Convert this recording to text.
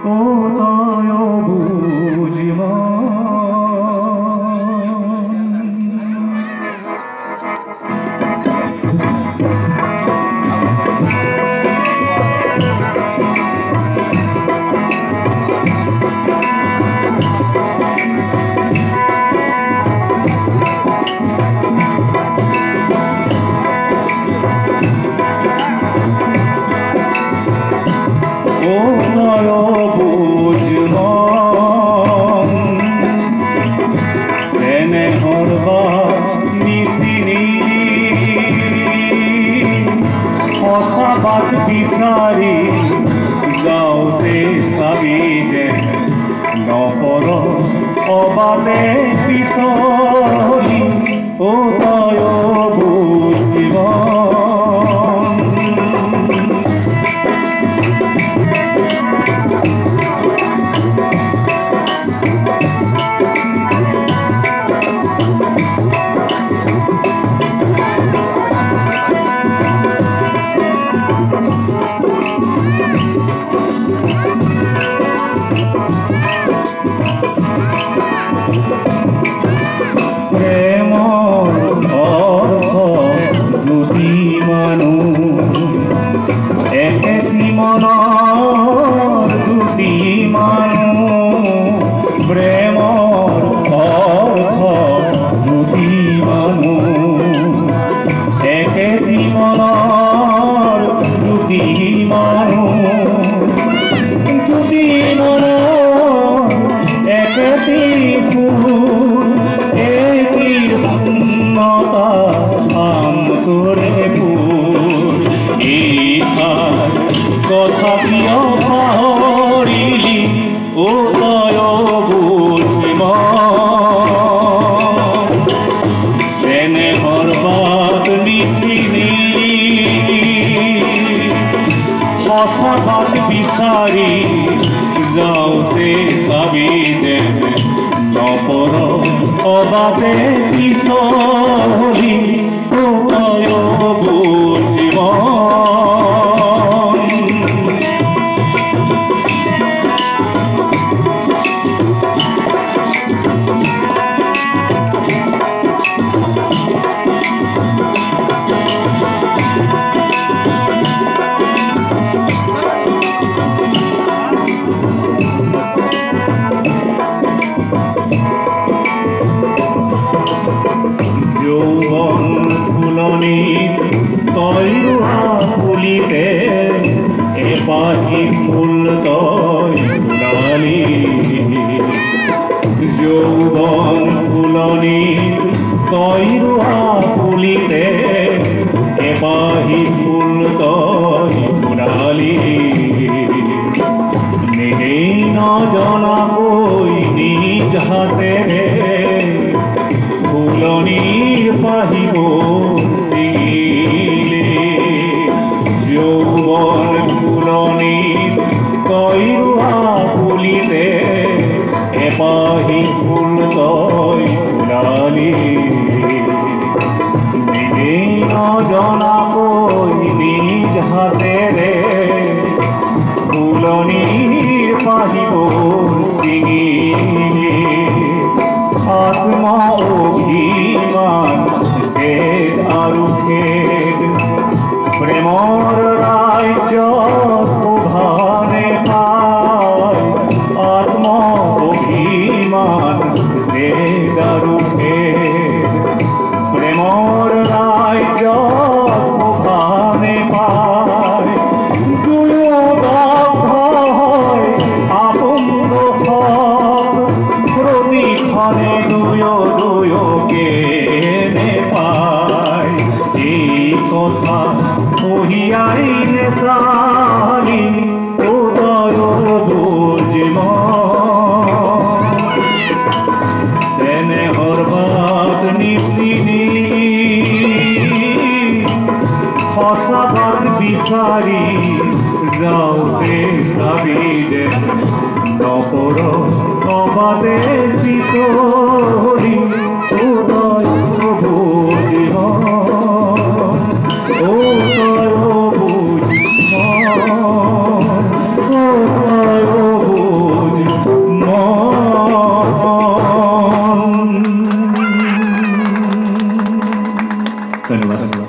ও তয় বুঝিবা বিচারি যাওঁতে চাবি যে নপৰ অবাদে পিছলি ও তয় বুজিব কথা প্রিয় পাহরিলি ও তয় বুঝিব স্নেহর বাত নিচিনি সঁচা বাত বিচাৰি যাওঁতে চাবি যে নপৰ অবাদে পিছলি ও তয় বুঝিব যৌবন ফুলনি তই ৰোৱা পুলিতে এপাহি ফুল তই ফুলালি যৌবন ফুলনি তই ৰোৱা পুলিতে এপাহি ফুল তই ফুলালি নিজেই নজনাকৈ নিজ হাতেৰে ফুলনিৰ পাহিব ছিঙিলে যৌবন ফুলনি তই ৰোৱা পুলিতে এপাহি ফুল তই ফুলালি নিজেই নজনাকৈ নিজ হাতেৰে ফুলনিৰ পাহিব ছিঙিলে আত্মা অভিমান জেদ আৰু খেদ প্ৰেমৰ ৰাজ্যত উভানে পায় আত্মা অভিমান জেদ আৰু খেদ প্ৰেমৰ ৰাজ্যত উভানে পায় দুয়ো হয় আপোন প্ৰতিখনে দুয়োকে নেপায় এই কথা কহিয়াই নেচালি ও তয় বুজিব স্নেহৰ বাত নিচিনি সঁচা বাত বিচাৰি যাওঁতে চাবি যে নপৰ অবাদে পিছলি ও তয় বুজিব ও তয় বুজিব ধন্যবাদ